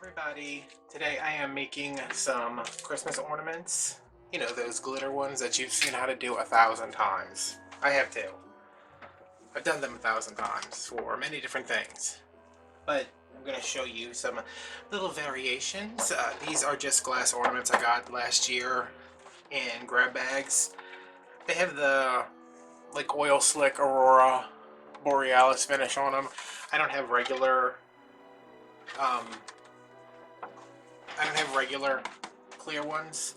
everybody. Today I am making some Christmas ornaments. You know, those glitter ones that you've seen how to do 1,000 times. I have too. I've done them 1,000 times for many different things. But I'm going to show you some little variations. These are just glass ornaments I got last year in grab bags. They have the like oil slick Aurora Borealis finish on them. I don't have regular um, clear ones,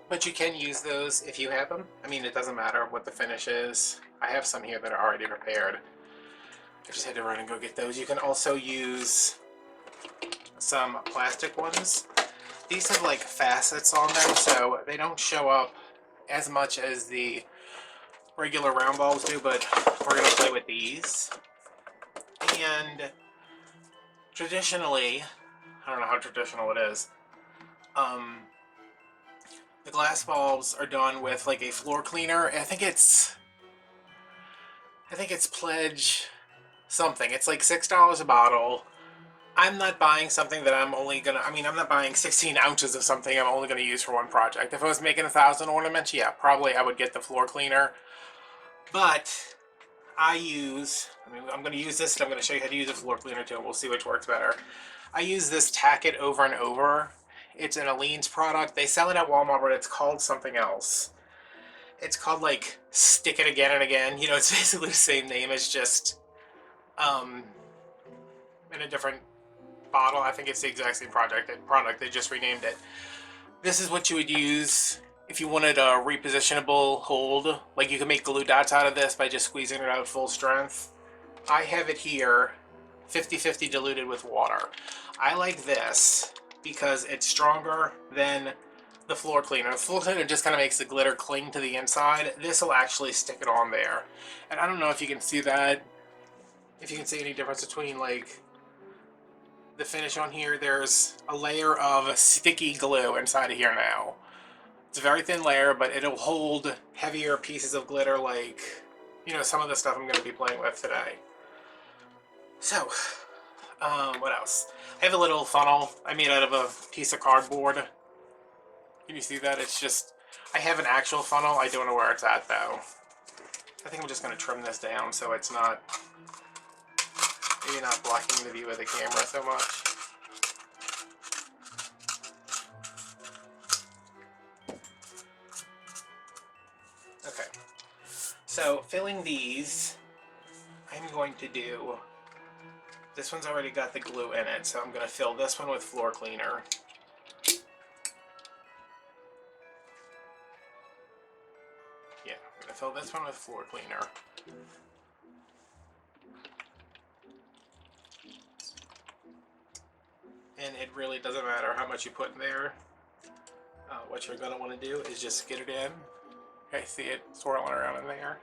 but you can use those if you have them. I mean, it doesn't matter what the finish is. I have some here that are already prepared. I just had to run and go get those. You can also use some plastic ones. These have like facets on them, so they don't show up as much as the regular round bulbs do, but we're going to play with these. And traditionally, I don't know how traditional it is, the glass bulbs are done with like a floor cleaner. I think it's Pledge something. It's like $6 a bottle. I'm not buying something that I'm not buying 16 ounces of something I'm only gonna use for one project. If I was making 1,000 ornaments, yeah, probably I would get the floor cleaner. But I'm gonna use this and I'm gonna show you how to use a floor cleaner too, and we'll see which works better. I use this Tack It Over and Over. It's an Aleene's product. They sell it at Walmart, but it's called something else. It's called like Stick It Again and Again. You know, it's basically the same name. It's just in a different bottle. I think it's the exact same product. They just renamed it. This is what you would use if you wanted a repositionable hold. Like you can make glue dots out of this by just squeezing it out full strength. I have it here 50-50 diluted with water. I like this because it's stronger than the floor cleaner. The floor cleaner just kind of makes the glitter cling to the inside. This will actually stick it on there. And I don't know if you can see that, if you can see any difference between like the finish on here. There's a layer of sticky glue inside of here now. It's a very thin layer, but it'll hold heavier pieces of glitter like, you know, some of the stuff I'm going to be playing with today. So, what else? I have a little funnel I made out of a piece of cardboard. Can you see that? It's just, I have an actual funnel. I don't know where it's at though. I think I'm just going to trim this down so it's not, maybe not blocking the view of the camera so much. Okay, so filling these, I'm going to do, this one's already got the glue in it, so I'm going to fill this one with floor cleaner. Yeah, I'm going to fill this one with floor cleaner. And it really doesn't matter how much you put in there. What you're going to want to do is just get it in. Okay, see it swirling around in there.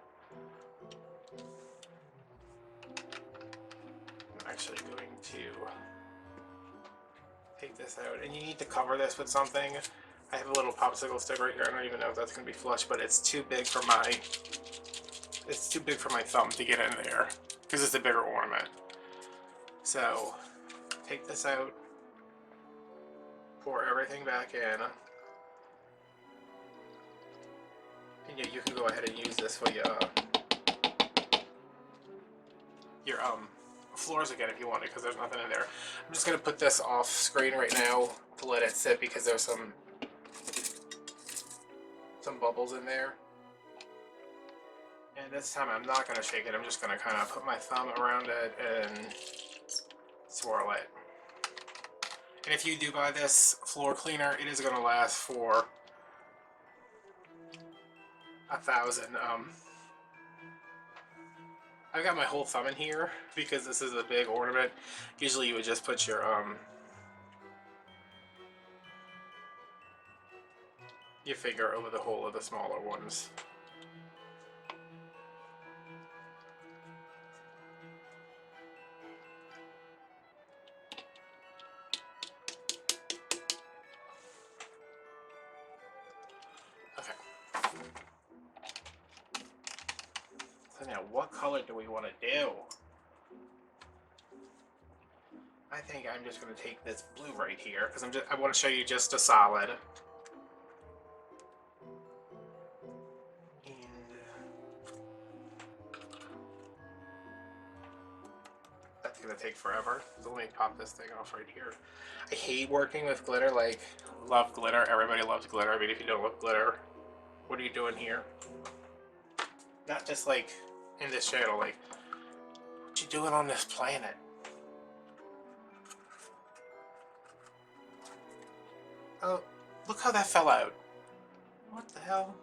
I'm actually going to take this out, and you need to cover this with something. I have a little popsicle stick right here. I don't even know if that's going to be flush, but it's too big for my thumb to get in there because it's a bigger ornament. So take this out, pour everything back in, and you can go ahead and use this for your floors again if you want it, because there's nothing in there. I'm just going to put this off screen right now to let it sit because there's some bubbles in there. And this time I'm not going to shake it. I'm just going to kind of put my thumb around it and swirl it. And if you do buy this floor cleaner, it is going to last for 1,000. I've got my whole thumb in here because this is a big ornament. Usually you would just put your finger over the hole of the smaller ones. Okay. So now, what color do we want to do? I think I'm just going to take this blue right here because I want to show you just a solid. And that's going to take forever. So let me pop this thing off right here. I hate working with glitter. Like, love glitter. Everybody loves glitter. I mean, if you don't love glitter, what are you doing here? Not just like in this channel, like, what you doing on this planet? Oh, look how that fell out. What the hell?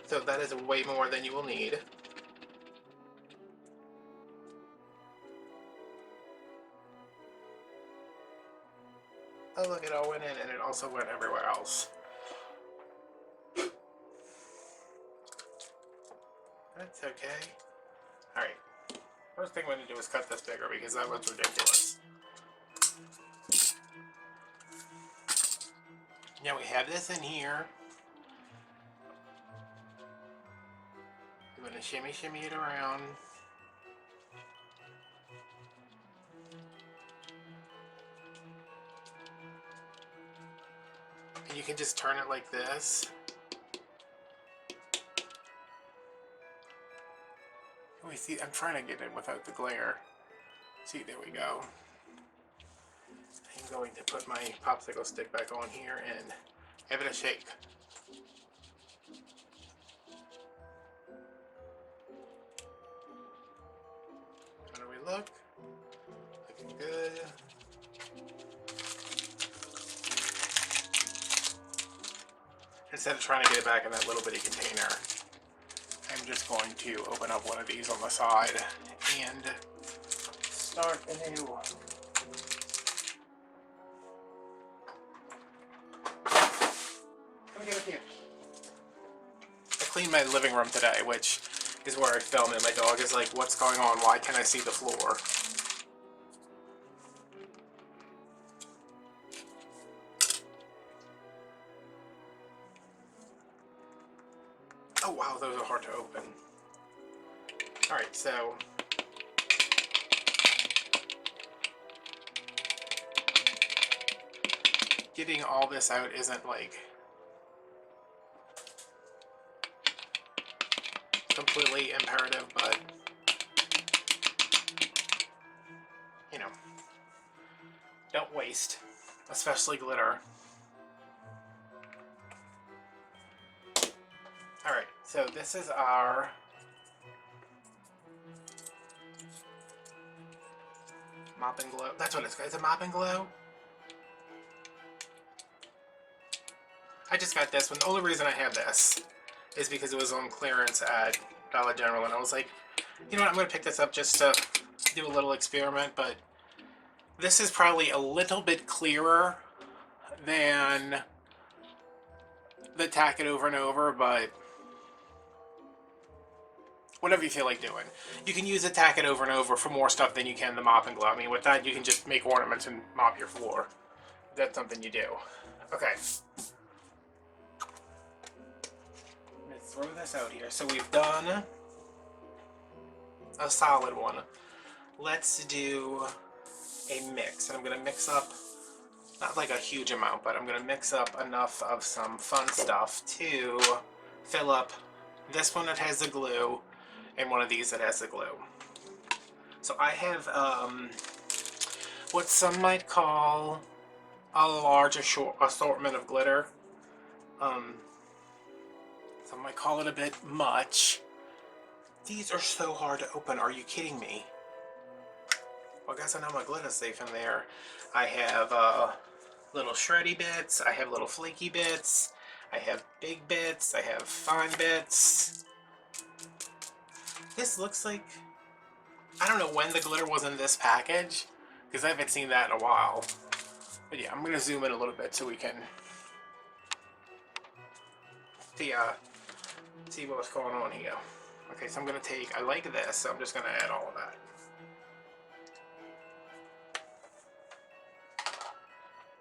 So that is way more than you will need. Oh look, it all went in and it also went everywhere else. That's okay. Alright. First thing we're going to do is cut this bigger because that was ridiculous. Now we have this in here. I'm going to shimmy it around. And you can just turn it like this. Oh, see, I'm trying to get it without the glare. See, there we go. I'm going to put my popsicle stick back on here and give it a shake. How do we look? Looking good. Instead of trying to get it back in that little bitty container, I'm just going to open up one of these on the side and start anew. Let me get with you. I cleaned my living room today, which is where I film it. My dog is like, what's going on? Why can't I see the floor? Oh wow, those are hard to open. Alright, so getting all this out isn't like completely imperative, but you know, don't waste, especially glitter. Alright, so this is our Mop and Glow. That's what it's called. Is it Mop and Glow? I just got this one. The only reason I have this is because it was on clearance at Dollar General, and I was like, you know what, I'm going to pick this up just to do a little experiment, but this is probably a little bit clearer than the tack it over and over, but whatever you feel like doing. You can use the tack it over and over for more stuff than you can the Mop and Glow. I mean, with that, you can just make ornaments and mop your floor. That's something you do. Okay. Let's throw this out here. So we've done a solid one. Let's do a mix. And I'm going to mix up, not like a huge amount, but I'm going to mix up enough of some fun stuff to fill up this one that has the glue and one of these that has the glue. So I have what some might call a large assortment of glitter. Some might call it a bit much. These are so hard to open. Are you kidding me? Well, I guess I know my glitter's safe in there. I have little shreddy bits. I have little flaky bits. I have big bits. I have fine bits. This looks like, I don't know when the glitter was in this package, because I haven't seen that in a while. But yeah, I'm going to zoom in a little bit so we can see what's going on here. Okay, so I'm going to take, I like this, so I'm just going to add all of that.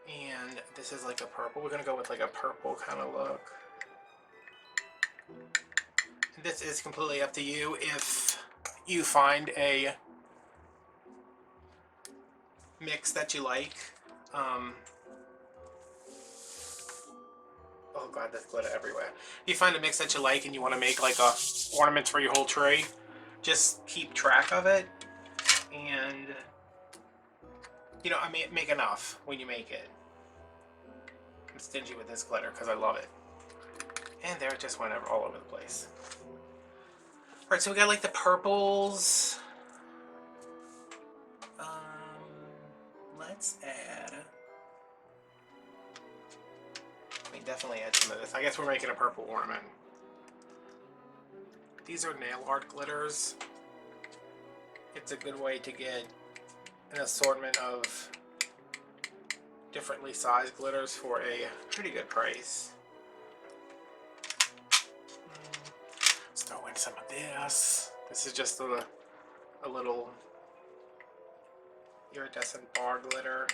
And this is like a purple. We're going to go with like a purple kind of look. This is completely up to you. If you find a mix that you like. Oh god, there's glitter everywhere. If you find a mix that you like and you want to make like a ornament for your whole tree, just keep track of it, and you know, I mean, make enough when you make it. I'm stingy with this glitter because I love it. And there it just went all over the place. Alright, so we got like the purples. Let's add... We definitely add some of this. I guess we're making a purple ornament. These are nail art glitters. It's a good way to get an assortment of differently sized glitters for a pretty good price. Let's throw in some of this. This is just a little iridescent bar glitter.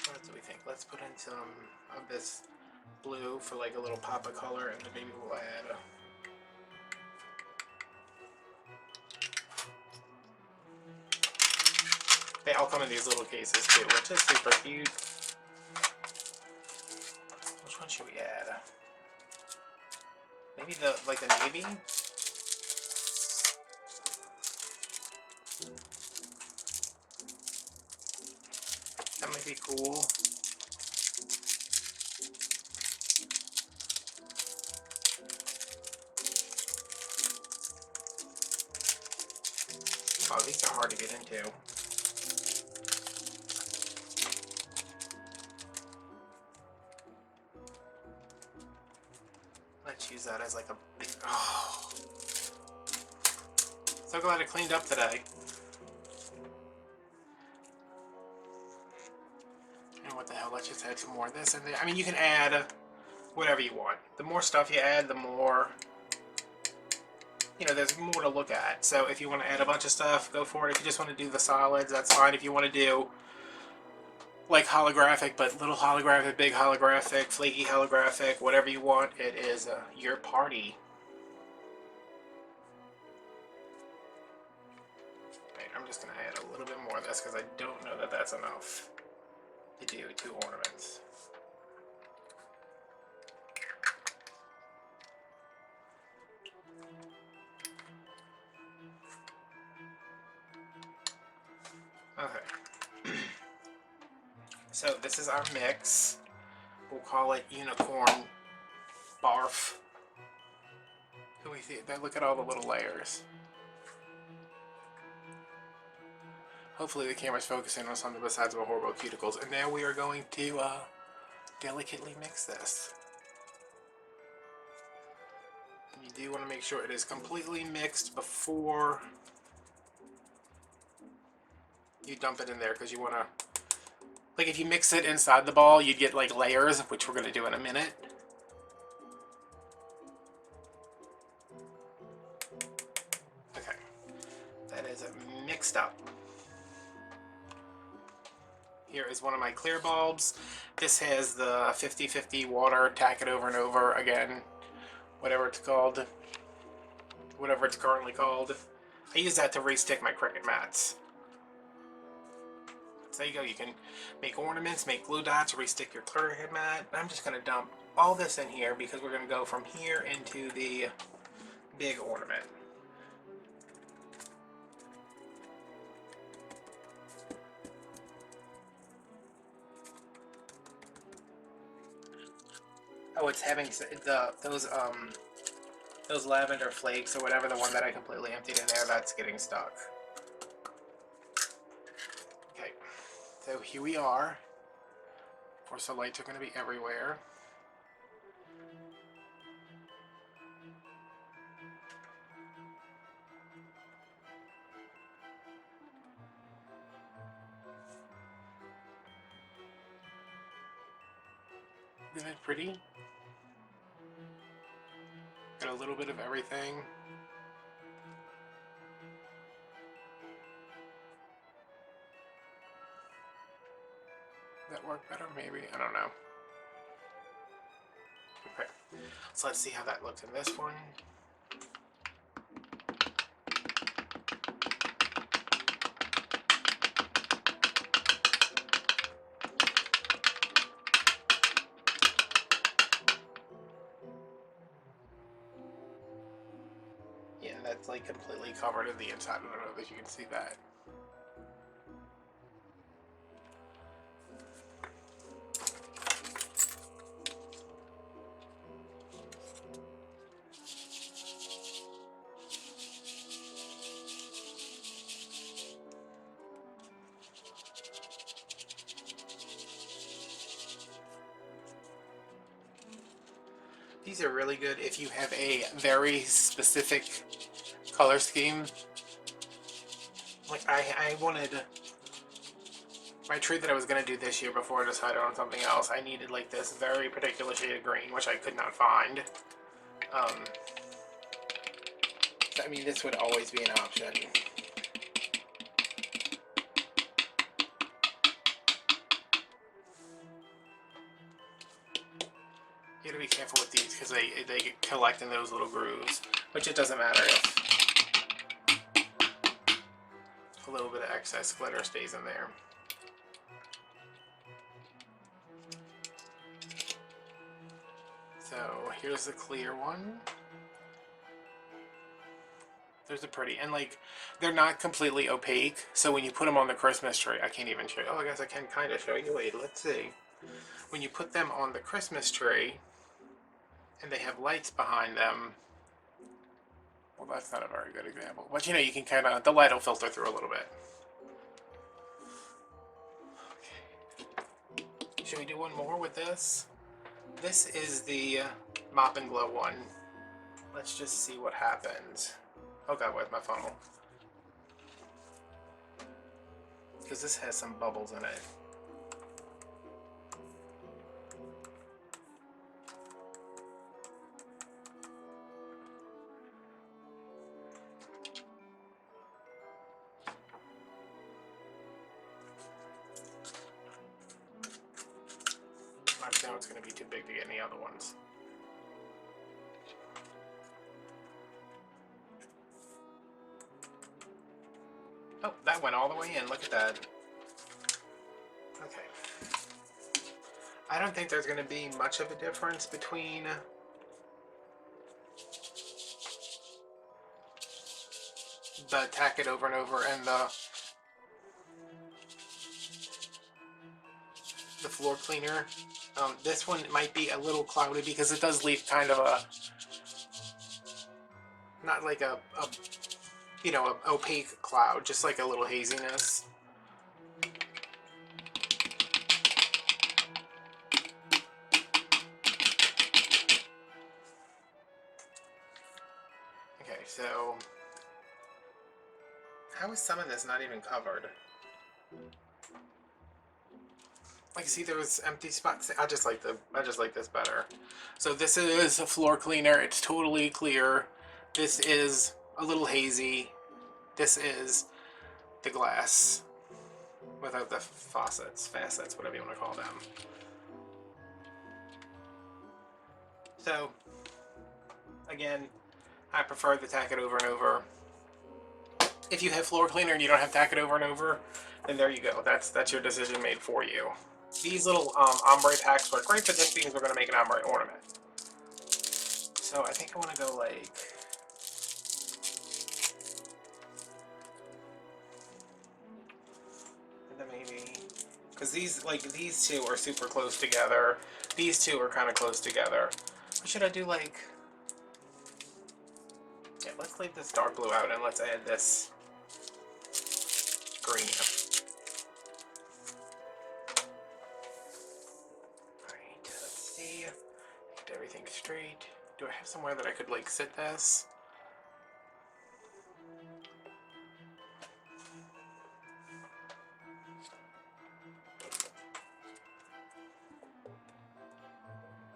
What do we think? Let's put in some of this blue for like a little pop of color, and then maybe we'll add they all come in these little cases too, which is super cute. Which one should we add? Maybe the navy? That might be cool. Oh, these are hard to get into. Let's use that as like a big... Oh. So glad I cleaned up today. And what the hell, let's just add some more of this in there. I mean, you can add whatever you want. The more stuff you add, the more... You know, there's more to look at. So if you want to add a bunch of stuff, go for it. If you just want to do the solids, that's fine. If you want to do like holographic, but little holographic, big holographic, flaky holographic, whatever you want, it is your party. Right, I'm just going to add a little bit more of this because I don't know that that's enough to do 2 ornaments. Okay. So this is our mix. We'll call it unicorn barf. Can we see? Look at all the little layers. Hopefully the camera's focusing on something besides the horrible cuticles. And now we are going to delicately mix this. And you do want to make sure it is completely mixed before you dump it in there, because you want to, like if you mix it inside the ball, you'd get like layers, which we're going to do in a minute. Okay, that is mixed up. Here is one of my clear bulbs. This has the 50-50 water, tack it over and over again, whatever it's called, whatever it's currently called. I use that to re-stick my Cricut mats. So there you go, you can make ornaments, make glue dots, re-stick your Cricut mat. I'm just going to dump all this in here because we're going to go from here into the big ornament. Oh, it's having those lavender flakes or whatever, the one that I completely emptied in there, that's getting stuck. Okay, so here we are. Of course, the lights are going to be everywhere. Isn't it pretty? Got a little bit of everything. Does that work better? Maybe. I don't know. Okay, so let's see how that looks in this one. Yeah, that's like completely covered in the inside. I don't know if you can see that. These are really good if you have a very specific color scheme. Like I wanted my tree that I was going to do this year before I decided on something else. I needed like this very particular shade of green, which I could not find. So, I mean, this would always be an option. You gotta be careful with these because they get collect in those little grooves, which it doesn't matter if a little bit of excess glitter stays in there. So here's the clear one. Those are pretty, and like they're not completely opaque, so when you put them on the Christmas tree, I can't even show you. Oh, I guess I can kind of show you. Wait, let's see. When you put them on the Christmas tree, and they have lights behind them, well, that's not a very good example, but you know, you can kind of, the light will filter through a little bit. Okay. Should we do one more with this? This is the Mop and Glow one. Let's just see what happens. Oh god, where's my funnel? Because this has some bubbles in it. Now it's going to be too big to get any other ones. Oh, that went all the way in. Look at that. Okay. I don't think there's going to be much of a difference between the tack it over and over and the floor cleaner. This one might be a little cloudy because it does leave kind of a, not like a you know, an opaque cloud, just like a little haziness. Okay, so how is some of this not even covered? Like, see, there was empty spots. I just like this better. So this is a floor cleaner. It's totally clear. This is a little hazy. This is the glass without the facets, whatever you want to call them. So again, I prefer the tack it over and over. If you have floor cleaner and you don't have tack it over and over, then there you go. That's your decision made for you. These little ombre packs work great for this because we're going to make an ombre ornament. So I think I want to go like, and then maybe, because these two are super close together. These two are kind of close together. What should I do? Like, yeah, let's leave this dark blue out and let's add this green. Alright, let's see. Get everything straight. Do I have somewhere that I could like sit this?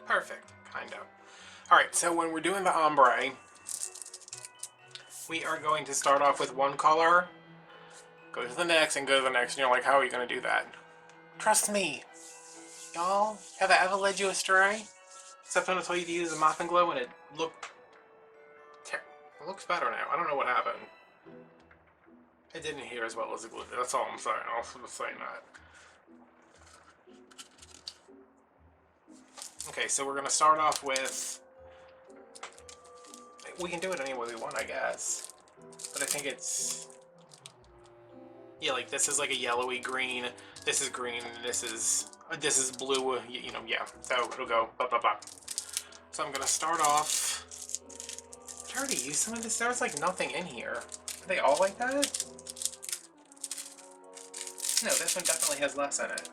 Perfect, kind of. Alright, so when we're doing the ombre, we are going to start off with one color, go to the next, and go to the next, and you're like, how are you going to do that? Trust me. Y'all, have I ever led you astray? Except when I told you to use the Moth and Glow and it looks better now. I don't know what happened. It didn't adhere as well as the glue. That's all I'm saying. I'm just saying that. Okay, so we're gonna start off with. We can do it any way we want, I guess. But I think it's. Yeah, like this is like a yellowy green. This is green, and this is blue. You know, yeah. So it'll go blah blah blah. So I'm gonna start off. Did I already use some of this? There's like nothing in here. Are they all like that? No, this one definitely has less in it.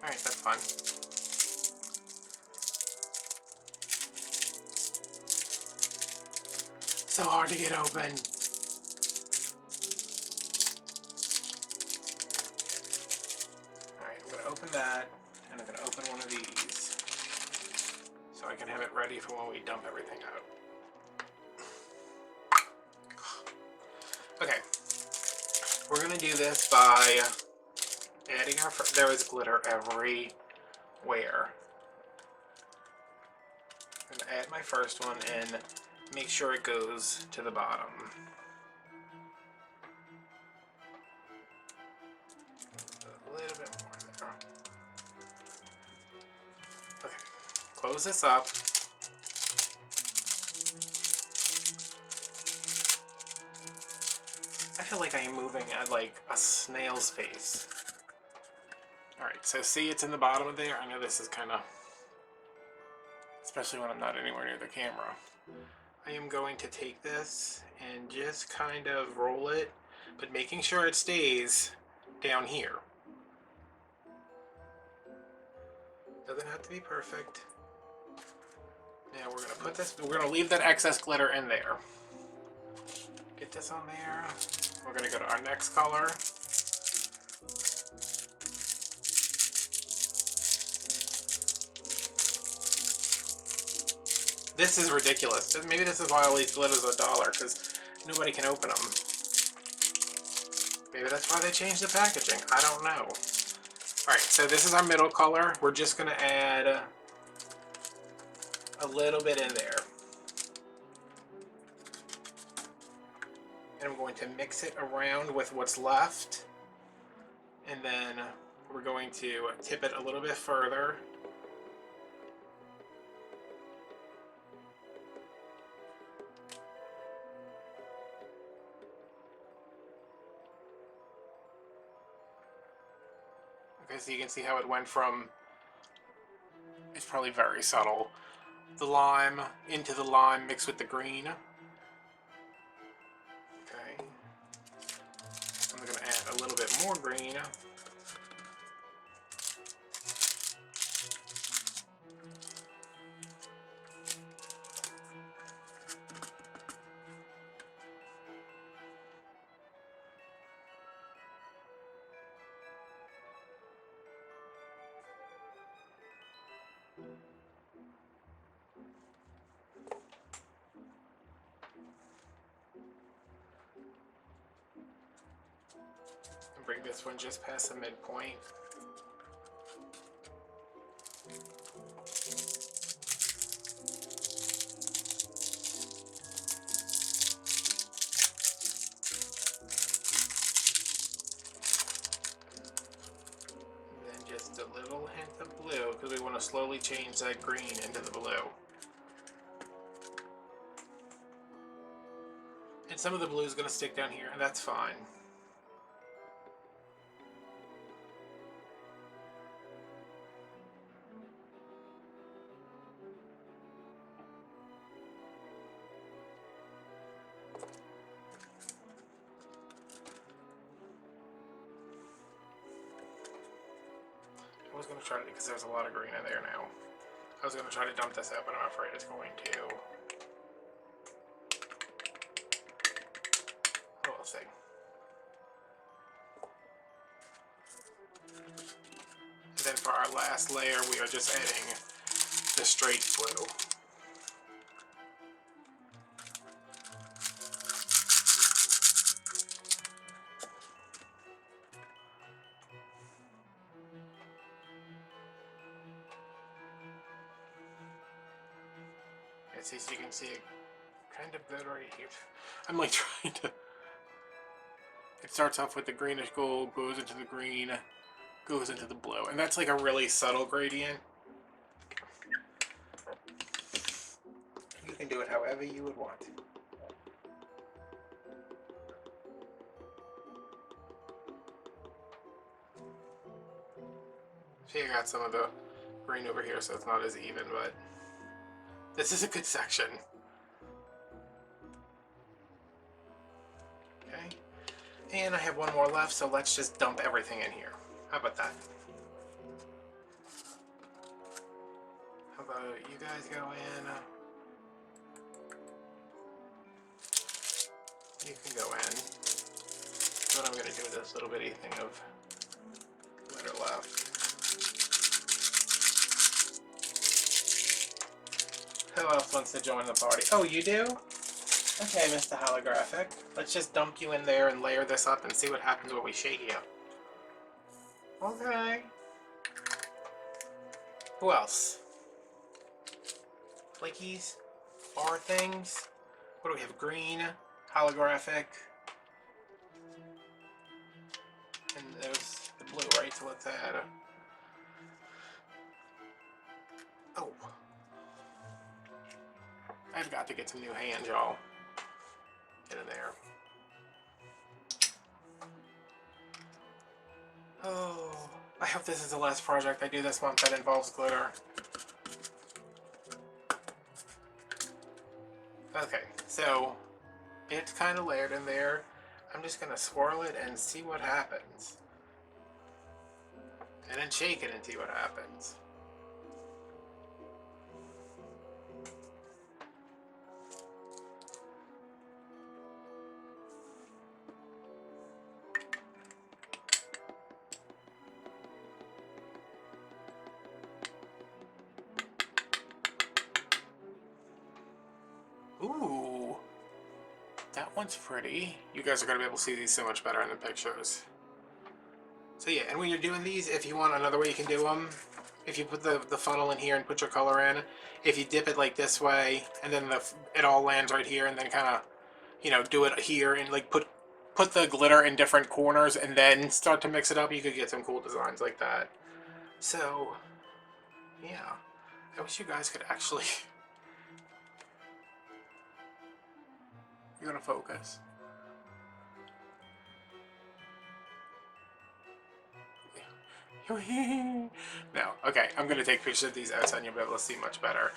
Alright, that's fine. So hard to get open. Alright, I'm gonna open that, and I'm gonna open one of these. So I can have it ready for when we dump everything out. Okay. We're gonna do this by adding our. There is glitter everywhere. I'm gonna add my first one and make sure it goes to the bottom. A little bit more there. Okay. Close this up. I feel like I am moving at like a snail's pace. Alright, so see it's in the bottom of there? I know this is kind of... especially when I'm not anywhere near the camera. I am going to take this and just kind of roll it, but making sure it stays down here. Doesn't have to be perfect. Now we're going to put this... we're going to leave that excess glitter in there. Get this on there. We're going to go to our next color. This is ridiculous. Maybe this is why all these glitters are $1, because nobody can open them. Maybe that's why they changed the packaging. I don't know. Alright, so this is our middle color. We're just going to add a little bit in there. And I'm going to mix it around with what's left. And then we're going to tip it a little bit further. Okay, so you can see how it went from, it's probably very subtle, the lime into the lime mixed with the green. Okay. I'm going to add a little bit more green. And bring this one just past the midpoint. Just a little hint of blue, because we want to slowly change that green into the blue. And some of the blue is going to stick down here, and that's fine. I was going to try to, because there's a lot of green in there now. I was going to try to dump this out, but I'm afraid it's going to. Oh, we'll see. And then for our last layer, we are just adding the straight blue. Let's see so you can see it kind of good right here. I'm like trying to... It starts off with the greenish gold, goes into the green, goes into the blue. And that's like a really subtle gradient. You can do it however you would want. See, I got some of the green over here, so it's not as even, but this is a good section. Okay. And I have one more left, so let's just dump everything in here. How about that? How about you guys go in? You can go in. What I'm going to do with this little bitty thing of glitter left. Who else wants to join the party? Oh, you do? Okay, Mr. Holographic. Let's just dump you in there and layer this up and see what happens when we shake you. Okay. Who else? Flakies? Bar things? What do we have? Green, holographic, and there's the blue, right? So let's add a... Oh. I've got to get some new hands, y'all. Get in there. Oh, I hope this is the last project I do this month that involves glitter. Okay, so it's kind of layered in there. I'm just going to swirl it and see what happens. And then shake it and see what happens. Ooh, that one's pretty. You guys are going to be able to see these so much better in the pictures. So yeah, and when you're doing these, if you want another way you can do them, if you put the funnel in here and put your color in, if you dip it like this way, and then it all lands right here, and then kind of, you know, do it here, and like put the glitter in different corners, and then start to mix it up, you could get some cool designs like that. So, yeah. I wish you guys could actually... You're gonna focus. No, okay, I'm gonna take pictures of these outside and you'll be able to see much better.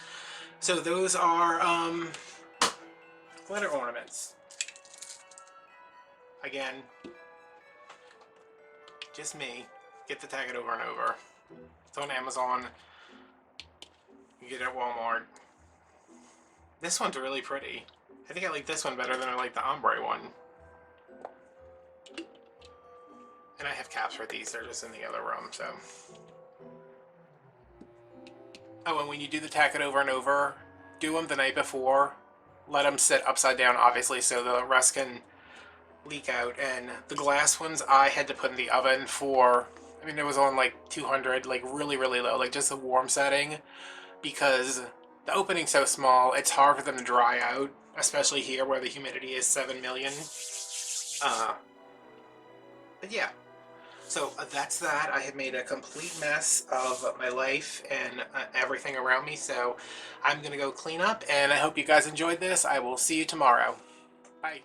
So those are glitter ornaments. Again, just me. Get the tag it over and over. It's on Amazon. You get it at Walmart. This one's really pretty. I think I like this one better than I like the Ombre one. And I have caps for these, they're just in the other room, so. Oh, and when you do the tack it over and over, do them the night before. Let them sit upside down, obviously, so the rest can leak out. And the glass ones I had to put in the oven for, I mean, it was on like 200, like really, really low, like just a warm setting, because the opening's so small, it's hard for them to dry out, especially here where the humidity is 7 million. But yeah. So that's that. I have made a complete mess of my life and everything around me, so I'm going to go clean up, and I hope you guys enjoyed this. I will see you tomorrow. Bye.